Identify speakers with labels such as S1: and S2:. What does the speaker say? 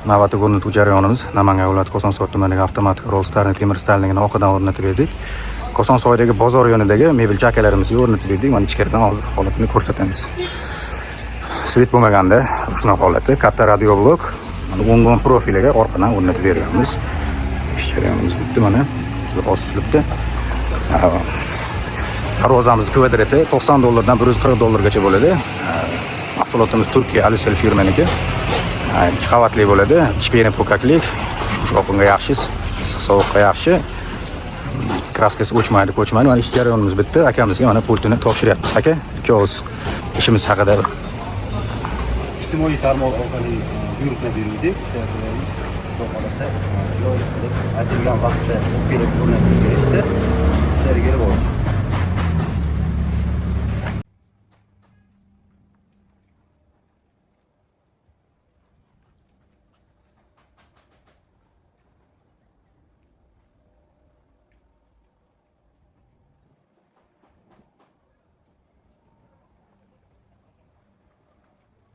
S1: Navbatdagi o'rnatuv jarayonimiz Namangan viloyati Kosonsoy tumanidagi avtomatik Rolls-Royce temir stalingini orqadan o'rnatib berdik. Kosonsoydagi bozor yonidagi mebel chakalarimizga o'rnatib berdik. Mana ichkaridan hozir holatini ko'rsatamiz. Svet bo'lmaganda shunaqa holati, katta radioblok, mana o'ngon profiliga orqadan o'rnatib berganmiz. Ish jarayonimiz bitdi mana. Juda osilibdi. Darvozamiz kvadrati $90 dan $140 gacha bo'ladi. Mahsulotimiz Turkiya Alisel firmaniki. 2 qavatli bo'ladi. Ichpeni pokaklik, shovqinga yaxshi, issiq sovuqqa yaxshi. Kraskasi o'chmaydi, ko'chmaydi. Mana ish jarayonimiz bitdi. Akamizga mana pultini topshiryapmiz. Aka, ikkovimiz ishimiz haqida
S2: ijtimoiy tarmoq orqali buyruqlar berdik. Xudo xolasa, aytilgan vaqtda kelib o'rnatib berishdi. Sizlarga bo'lsin.